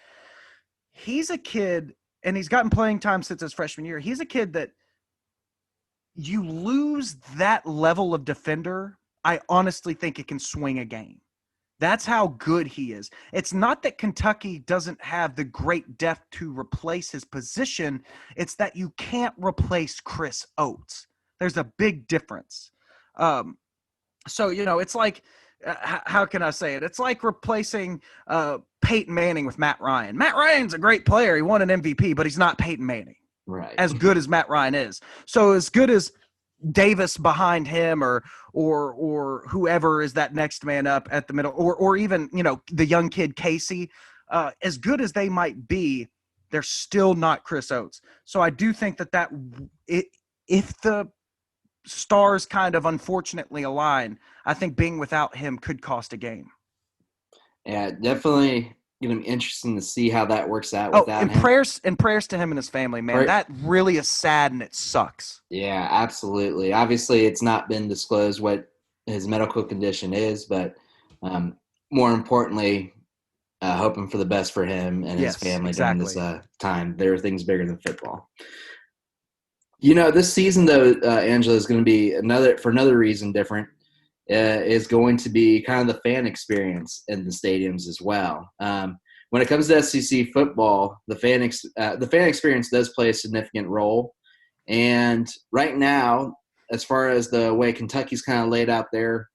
He's a kid, and he's gotten playing time since his freshman year. He's a kid that you lose that level of defender, I honestly think it can swing a game. That's how good he is. It's not that Kentucky doesn't have the great depth to replace his position. It's that you can't replace Chris Oates. There's a big difference. So, it's like, how can I say it? It's like replacing Peyton Manning with Matt Ryan. Matt Ryan's a great player. He won an MVP, but he's not Peyton Manning. Right. As good as Matt Ryan is. So as good as Davis behind him or whoever is that next man up at the middle, or even, the young kid Casey, as good as they might be, they're still not Chris Oates. So I do think that if the stars kind of unfortunately align, I think being without him could cost a game. Yeah, definitely going to be interesting to see how that works out without him. Prayers to him and his family, man. That really is sad and it sucks. Yeah, absolutely. Obviously, it's not been disclosed what his medical condition is, but more importantly, hoping for the best for him and his family during this time. There are things bigger than football. This season, though, Angela, is going to be for another reason different. Is going to be kind of the fan experience in the stadiums as well. When it comes to SEC football, the fan experience does play a significant role. And right now, as far as the way Kentucky's kind of laid out their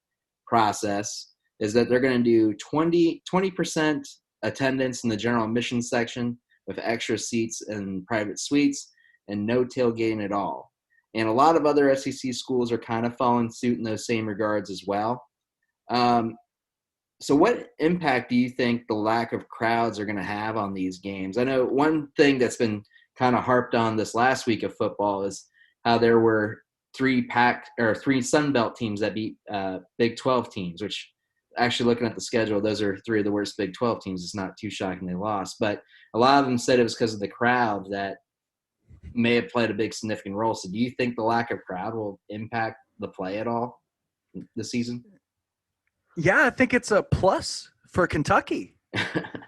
process, is that they're going to do 20% attendance in the general admission section with extra seats in private suites and no tailgating at all. And a lot of other SEC schools are kind of following suit in those same regards as well. So what impact do you think the lack of crowds are going to have on these games? I know one thing that's been kind of harped on this last week of football is how there were three Sun Belt teams that beat Big 12 teams, which actually looking at the schedule, those are three of the worst Big 12 teams. It's not too shocking they lost. But a lot of them said it was because of the crowd that may have played a big significant role. So do you think the lack of crowd will impact the play at all this season? Yeah, I think it's a plus for Kentucky.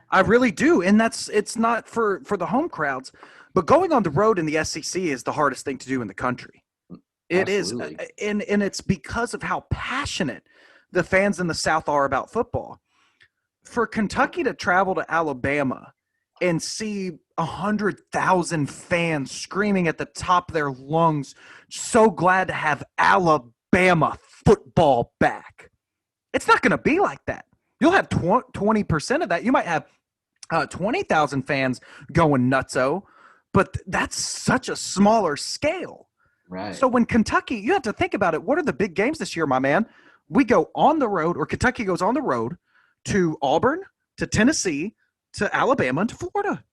I really do. And it's not for the home crowds, but going on the road in the SEC is the hardest thing to do in the country. It Absolutely. Is. And it's because of how passionate the fans in the South are about football. For Kentucky to travel to Alabama and see 100,000 fans screaming at the top of their lungs, so glad to have Alabama football back. It's not going to be like that. You'll have 20% of that. You might have 20,000 fans going nutso, but that's such a smaller scale. Right. So when Kentucky, you have to think about it. What are the big games this year, my man? We go on the road, or Kentucky goes on the road to Auburn, to Tennessee, to Alabama, and to Florida.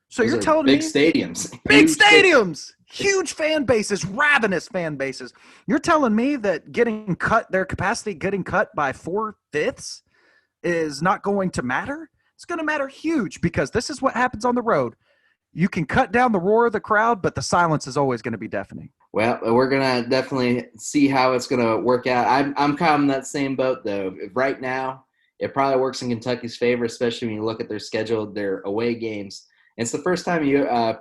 So Those you're telling me big stadiums, huge fan bases, ravenous fan bases. You're telling me that their capacity getting cut by 4/5 is not going to matter? It's going to matter huge, because this is what happens on the road. You can cut down the roar of the crowd, but the silence is always going to be deafening. Well, we're going to definitely see how it's going to work out. I'm kind of in that same boat, though. Right now, it probably works in Kentucky's favor, especially when you look at their schedule, their away games. It's the first time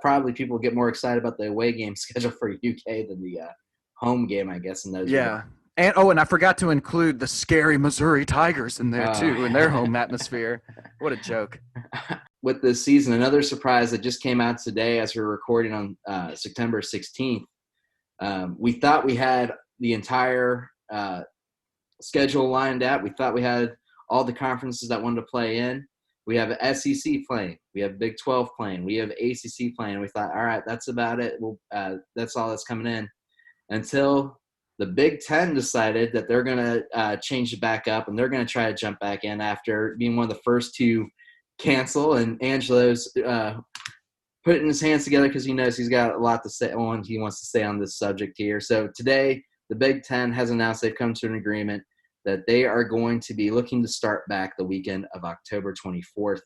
probably people get more excited about the away game schedule for UK than the home game, I guess, in those. Yeah. And I forgot to include the scary Missouri Tigers in there, too, in their home atmosphere. What a joke. With this season, another surprise that just came out today as we're recording on September 16th. We thought we had the entire schedule lined out. We thought we had all the conferences that wanted to play in. We have SEC playing. We have Big 12 playing. We have ACC playing. We thought, all right, that's about it. That's all that's coming in. Until the Big 10 decided that they're going to change it back up, and they're going to try to jump back in after being one of the first to cancel. And Angelo's putting his hands together because he knows he's got a lot to say on. He wants to stay on this subject here. So today, the Big 10 has announced they've come to an agreement that they are going to be looking to start back the weekend of October 24th.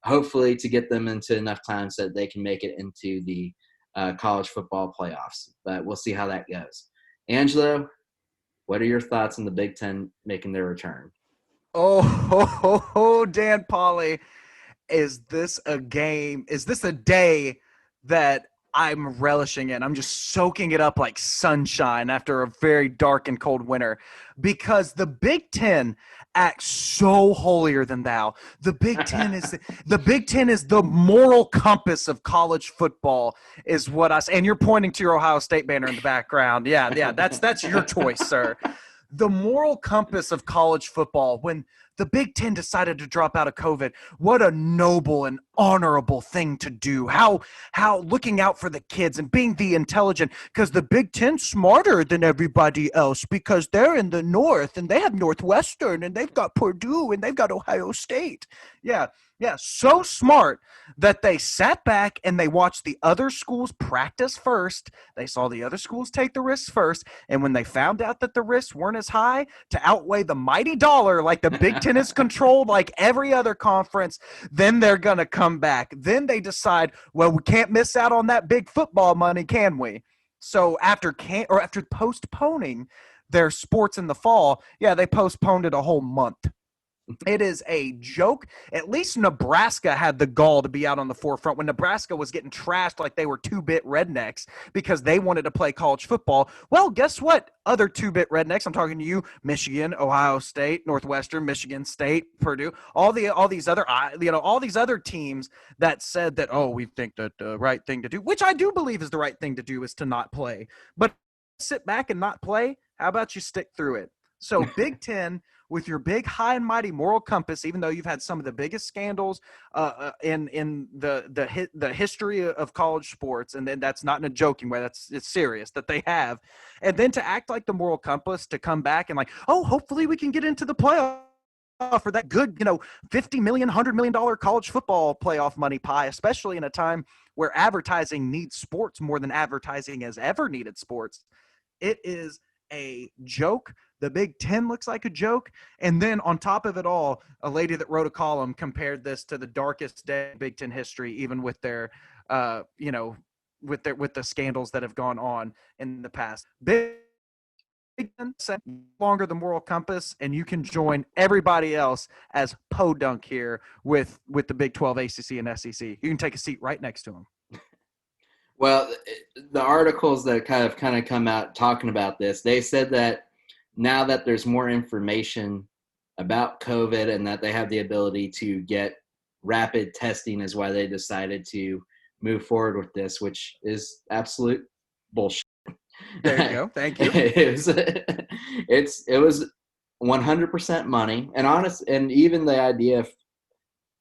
hopefully to get them into enough time so that they can make it into the college football playoffs. But we'll see how that goes. Angelo, what are your thoughts on the Big Ten making their return? Dan Polly, is this a game? Is this a day that I'm relishing in? I'm just soaking it up like sunshine after a very dark and cold winter, because the Big Ten acts so holier than thou. The Big Ten is the moral compass of college football, is what I say. And you're pointing to your Ohio State banner in the background. Yeah, that's your choice, sir. The moral compass of college football. When the Big Ten decided to drop out of COVID, what a noble and honorable thing to do. How looking out for the kids and being the intelligent, because the Big Ten's smarter than everybody else because they're in the North and they have Northwestern and they've got Purdue and they've got Ohio State. Yeah, so smart that they sat back and they watched the other schools practice first. They saw the other schools take the risks first. And when they found out that the risks weren't as high to outweigh the mighty dollar, like the Big Ten is controlled like every other conference, then they're going to come back. Then they decide, well, we can't miss out on that big football money, can we? So after postponing their sports in the fall, they postponed it a whole month. It is a joke. At least Nebraska had the gall to be out on the forefront when Nebraska was getting trashed like they were 2-bit rednecks because they wanted to play college football. Well, guess what? Other 2-bit rednecks, I'm talking to you, Michigan, Ohio State, Northwestern, Michigan State, Purdue, all these other teams that said that, oh, we think that the right thing to do, which I do believe is the right thing to do, is to not play. But sit back and not play. How about you stick through it? So Big Ten, with your big, high and mighty moral compass, even though you've had some of the biggest scandals in the history of college sports, and then that's not in a joking way, it's serious that they have, and then to act like the moral compass, to come back and like, oh, hopefully we can get into the playoff for that good, $50 million, $100 million college football playoff money pie, especially in a time where advertising needs sports more than advertising has ever needed sports. It is a joke. The Big Ten looks like a joke. And then on top of it all, a lady that wrote a column compared this to the darkest day in Big Ten history, even with their, with the scandals that have gone on in the past. Big Ten said no longer the moral compass, and you can join everybody else as podunk here with the Big 12, ACC, and SEC. You can take a seat right next to them. Well, the articles that kind of come out talking about this, they said that now that there's more information about COVID and that they have the ability to get rapid testing is why they decided to move forward with this, which is absolute bullshit. There you go. Thank you. It was 100% money, and even the idea of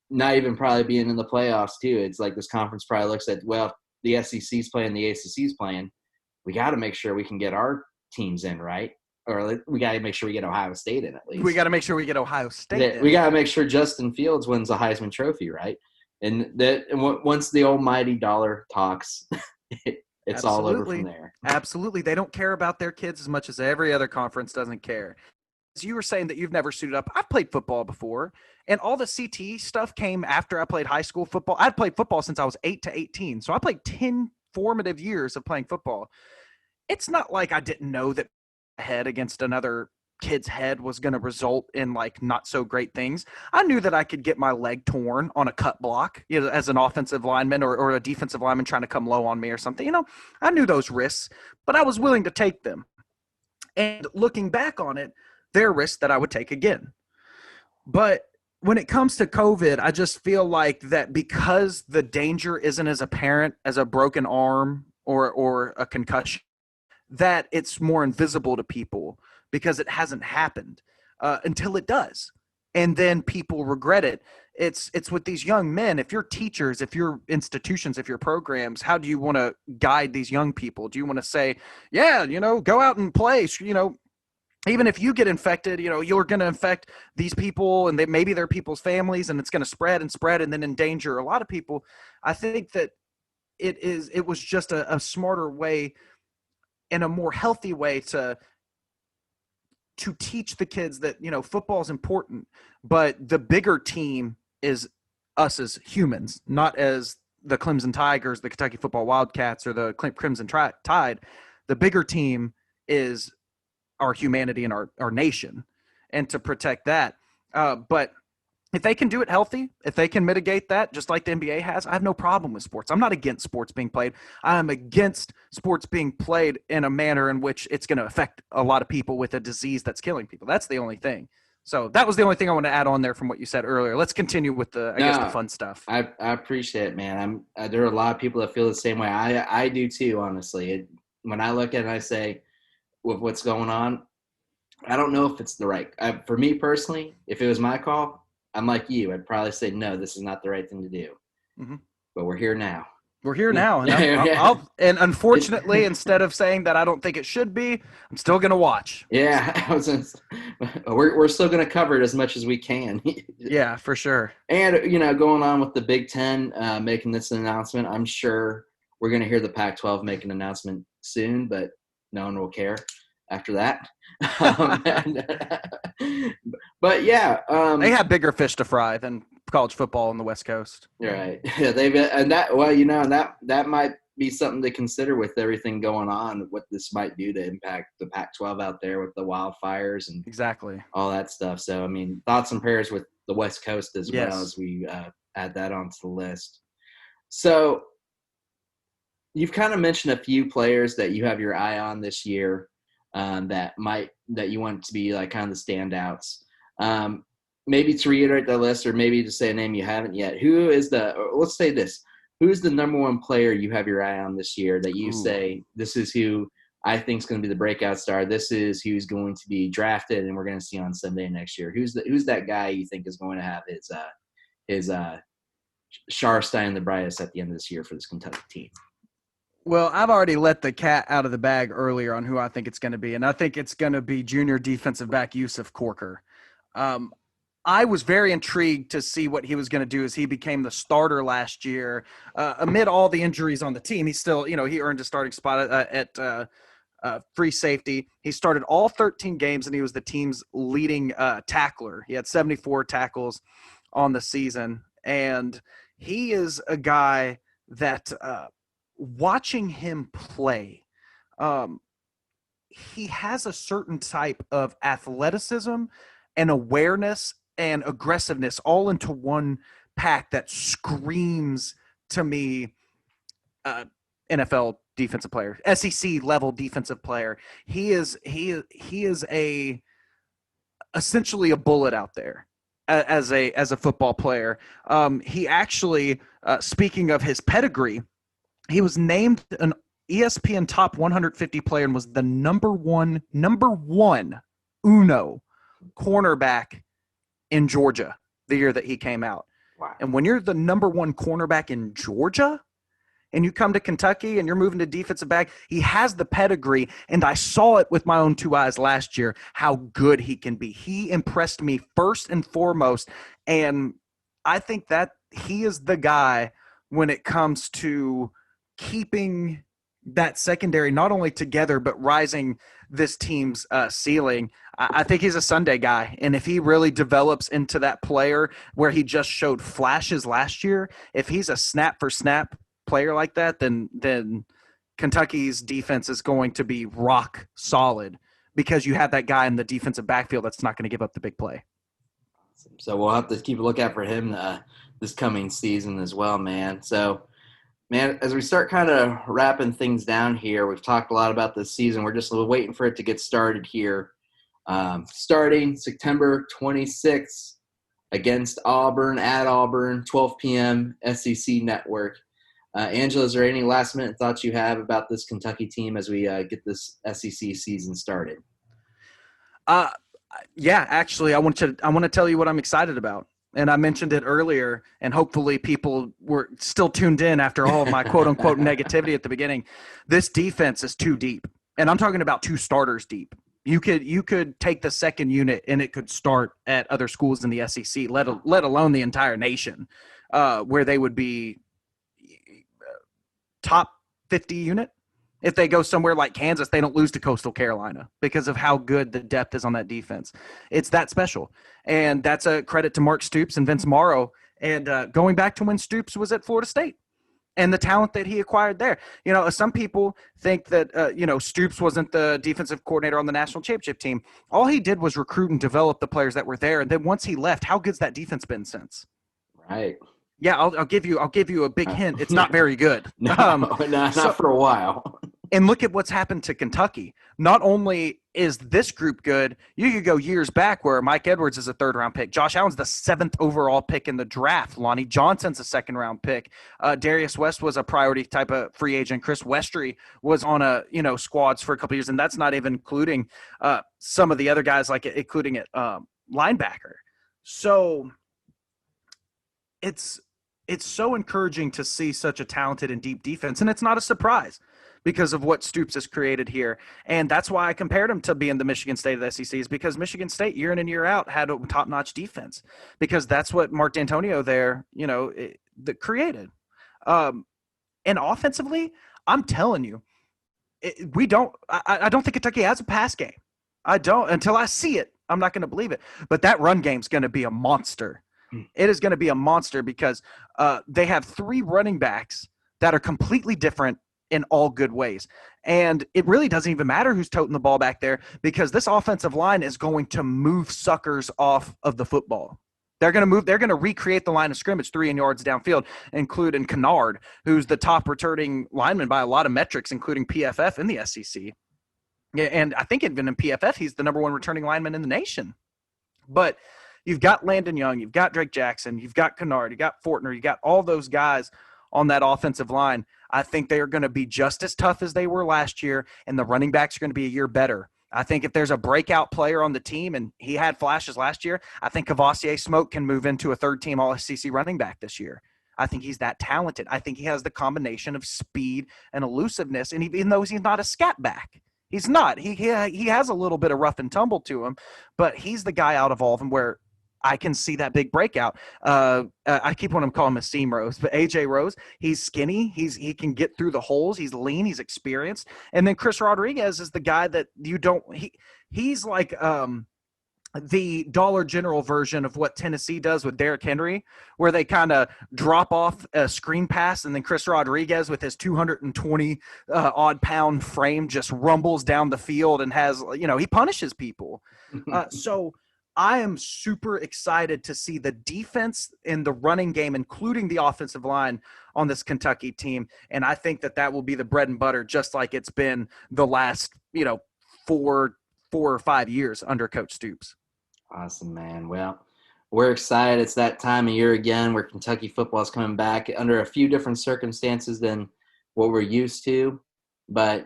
not even probably being in the playoffs too. It's like this conference probably looks at, well, the SEC's playing, the ACC's playing. We got to make sure we can get our teams in, right? Or we got to make sure we get Ohio State in at least. We got to make sure we get Ohio State in. We got to make sure Justin Fields wins the Heisman Trophy, right? And once the almighty dollar talks, it's all over from there. Absolutely. They don't care about their kids as much as every other conference doesn't care. As you were saying that you've never suited up, I've played football before, and all the CTE stuff came after I played high school football. I'd played football since I was 8 to 18, so I played 10 formative years of playing football. It's not like I didn't know that a head against another kid's head was going to result in like not so great things. I knew that I could get my leg torn on a cut block, as an offensive lineman or a defensive lineman trying to come low on me or something. I knew those risks, but I was willing to take them. And looking back on it, they're risks that I would take again. But when it comes to COVID, I just feel like that because the danger isn't as apparent as a broken arm or a concussion, that it's more invisible to people because it hasn't happened until it does. And then people regret it. It's with these young men. If you're teachers, if you're institutions, if you're programs, how do you want to guide these young people? Do you want to say, go out and play, even if you get infected, you're going to infect these people and maybe they're people's families, and it's going to spread and then endanger a lot of people. I think that it was just a smarter way and a more healthy way to teach the kids that, football is important, but the bigger team is us as humans, not as the Clemson Tigers, the Kentucky Football Wildcats, or the Crimson Tide. The bigger team is our humanity and our nation, and to protect that. But if they can do it healthy, if they can mitigate that, just like the NBA has, I have no problem with sports. I'm not against sports being played. I'm against sports being played in a manner in which it's going to affect a lot of people with a disease that's killing people. That's the only thing. So that was the only thing I want to add on there from what you said earlier. Let's continue with the fun stuff. I appreciate it, man. There are a lot of people that feel the same way. I do too, honestly. When I look at it and I say, with what's going on, I don't know if it's the right. For me personally, if it was my call, I'm like you. I'd probably say, no, this is not the right thing to do. Mm-hmm. But we're here now. We're here now. And, and unfortunately, instead of saying that I don't think it should be, I'm still going to watch. Yeah. We're still going to cover it as much as we can. Yeah, for sure. And, going on with the Big Ten making this announcement, I'm sure we're going to hear the Pac-12 make an announcement soon, but no one will care after that. But yeah, they have bigger fish to fry than college football on the West Coast. Right. Yeah, that might be something to consider with everything going on, what this might do to impact the Pac-12 out there with the wildfires and exactly all that stuff. So, I mean, thoughts and prayers with the West Coast as yes. well as we add that onto the list. So you've kind of mentioned a few players that you have your eye on this year. That you want to be like kind of the standouts. Maybe to reiterate the list, or maybe to say a name you haven't yet. Let's say this: who's the number one player you have your eye on this year that you say this is who I think is going to be the breakout star? This is who's going to be drafted, and we're going to see on Sunday next year. Who's that guy you think is going to have his Sharstein the brightest at the end of this year for this Kentucky team? Well, I've already let the cat out of the bag earlier on who I think it's going to be, and I think it's going to be junior defensive back Yusuf Corker. I was very intrigued to see what he was going to do as he became the starter last year. Amid all the injuries on the team, he still, he earned a starting spot at free safety. He started all 13 games, and he was the team's leading tackler. He had 74 tackles on the season, and he is a guy that watching him play, he has a certain type of athleticism and awareness and aggressiveness all into one pack that screams to me NFL defensive player, SEC level defensive player. He is essentially a bullet out there as a football player. He actually, speaking of his pedigree, he was named an ESPN top 150 player and was the number one uno cornerback in Georgia the year that he came out. Wow. And when you're the number one cornerback in Georgia and you come to Kentucky and you're moving to defensive back, he has the pedigree, and I saw it with my own two eyes last year how good he can be. He impressed me first and foremost, and I think that he is the guy when it comes to keeping that secondary not only together but rising this team's ceiling. I think he's a Sunday guy, and if he really develops into that player where he just showed flashes last year, if he's a snap for snap player like that, then Kentucky's defense is going to be rock solid because you have that guy in the defensive backfield that's not going to give up the big play. So we'll have to keep a lookout for him this coming season as well, man. So, man, as we start kind of wrapping things down here, we've talked a lot about this season. We're just waiting for it to get started here. Starting September 26th against Auburn, at Auburn, 12 p.m., SEC Network. Angela, is there any last-minute thoughts you have about this Kentucky team as we get this SEC season started? Yeah, actually, I want to tell you what I'm excited about. And I mentioned it earlier, and hopefully people were still tuned in after all of my quote-unquote negativity at the beginning. This defense is too deep, and I'm talking about two starters deep. You could take the second unit, and it could start at other schools in the SEC, let alone the entire nation, where they would be top 50 unit. If they go somewhere like Kansas, they don't lose to Coastal Carolina because of how good the depth is on that defense. It's that special. And that's a credit to Mark Stoops and Vince Morrow And going back to when Stoops was at Florida State and the talent that he acquired there. Some people think that, Stoops wasn't the defensive coordinator on the national championship team. All he did was recruit and develop the players that were there. And then once he left, how good's that defense been since? Right. Yeah, I'll give you a big hint. It's not very good. Not for a while. And look at what's happened to Kentucky. Not only is this group good, you could go years back where Mike Edwards is a third-round pick. Josh Allen's the 7th overall pick in the draft. Lonnie Johnson's a second-round pick. Darius West was a priority type of free agent. Chris Westry was on squads for a couple years, and that's not even including some of the other guys, like including it linebacker. So it's so encouraging to see such a talented and deep defense, and it's not a surprise because of what Stoops has created here. And that's why I compared him to being the Michigan State of the SEC, is because Michigan State year in and year out had a top-notch defense, because that's what Mark D'Antonio there, that created. And offensively, I'm telling you, I don't think Kentucky has a pass game. I don't. Until I see it, I'm not going to believe it. But that run game's going to be a monster. It is going to be a monster because they have 3 running backs that are completely different in all good ways. And it really doesn't even matter who's toting the ball back there, because this offensive line is going to move suckers off of the football. They're going to recreate the line of scrimmage 3 yards downfield, including Kennard, who's the top returning lineman by a lot of metrics, including PFF in the SEC. And I think even in PFF, he's the number 1 returning lineman in the nation. But you've got Landon Young, you've got Drake Jackson, you've got Kennard, you got Fortner, you got all those guys on that offensive line. I think they are going to be just as tough as they were last year, and the running backs are going to be a year better. I think if there's a breakout player on the team, and he had flashes last year, I think Cavassier Smoke can move into a third-team All-SEC running back this year. I think he's that talented. I think he has the combination of speed and elusiveness, and even though he's not a scat back, he's not. He has a little bit of rough and tumble to him, but he's the guy out of all of them where I can see that big breakout. I keep wanting to call him a seam Rose, but AJ Rose, he's skinny. He can get through the holes. He's lean. He's experienced. And then Chris Rodriguez is the guy that he's like the Dollar General version of what Tennessee does with Derrick Henry, where they kind of drop off a screen pass, and then Chris Rodriguez with his 220 odd pound frame just rumbles down the field and has, he punishes people. So I am super excited to see the defense in the running game, including the offensive line on this Kentucky team. And I think that will be the bread and butter, just like it's been the last, 4 or 5 years under Coach Stoops. Awesome, man. Well, we're excited. It's that time of year again where Kentucky football is coming back under a few different circumstances than what we're used to. But,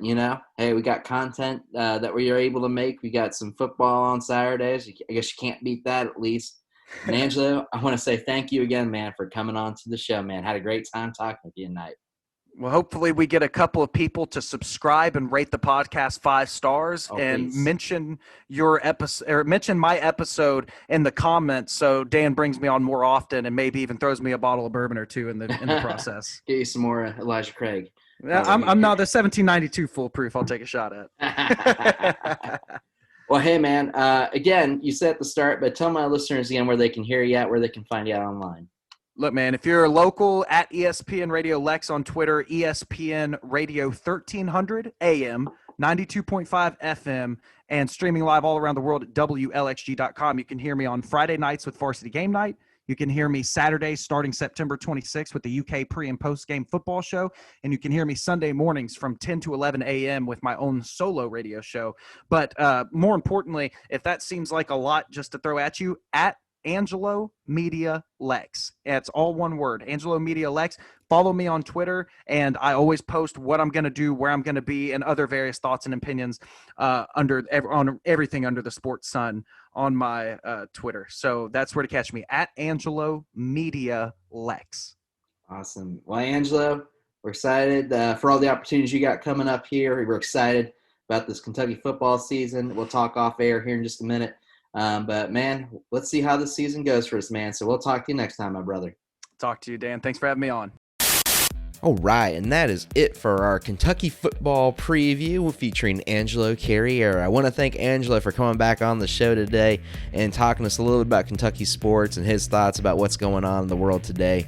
hey, we got content that we are able to make. We got some football on Saturdays. I guess you can't beat that, at least. And Angelo, I want to say thank you again, man, for coming on to the show, man. Had a great time talking with you tonight. Well, hopefully we get a couple of people to subscribe and rate the podcast 5 stars and please mention your episode, or mention my episode in the comments, so Dan brings me on more often and maybe even throws me a bottle of bourbon or 2 in the process. Get you some more Elijah Craig. I'm not the 1792 foolproof. I'll take a shot at. Well, hey, man, again, you said at the start, but tell my listeners again where they can hear you at, where they can find you out online. Look, man, if you're local, at ESPN Radio Lex on Twitter, ESPN Radio 1300 AM, 92.5 FM, and streaming live all around the world at WLXG.com. You can hear me on Friday nights with Varsity Game Night. You can hear me Saturdays starting September 26th with the UK pre- and post-game football show. And you can hear me Sunday mornings from 10 to 11 a.m. with my own solo radio show. But more importantly, if that seems like a lot just to throw at you, at Angelo Media Lex. It's all one word, Angelo Media Lex. Follow me on Twitter, and I always post what I'm going to do, where I'm going to be, and other various thoughts and opinions on everything under the sports sun on my Twitter. So that's where to catch me, at Angelo Media Lex. Awesome. Well, Angelo, we're excited for all the opportunities you got coming up here. We're excited about this Kentucky football season. We'll talk off air here in just a minute. But, man, let's see how the season goes for us, man. So we'll talk to you next time, my brother. Talk to you, Dan. Thanks for having me on. All right, and that is it for our Kentucky football preview featuring Angelo Carriero. I want to thank Angelo for coming back on the show today and talking to us a little bit about Kentucky sports and his thoughts about what's going on in the world today.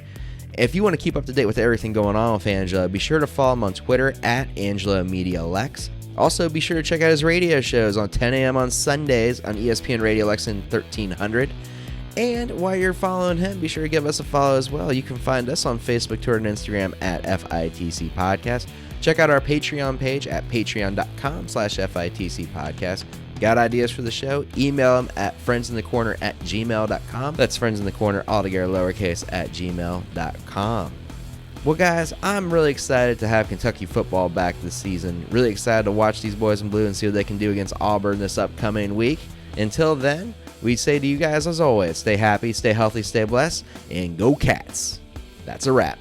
If you want to keep up to date with everything going on with Angelo, be sure to follow him on Twitter at AngeloMediaLex. Also, be sure to check out his radio shows on 10 a.m. on Sundays on ESPN Radio Lexington 1300. And while you're following him, be sure to give us a follow as well. You can find us on Facebook, Twitter, and Instagram at FITC Podcast. Check out our Patreon page at patreon.com/FITC Podcast. Got ideas for the show? Email them at friendsinthecorner@gmail.com. That's friendsinthecorner, all together lowercase, @gmail.com. Well, guys, I'm really excited to have Kentucky football back this season. Really excited to watch these boys in blue and see what they can do against Auburn this upcoming week. Until then, we say to you guys, as always, stay happy, stay healthy, stay blessed, and go Cats. That's a wrap.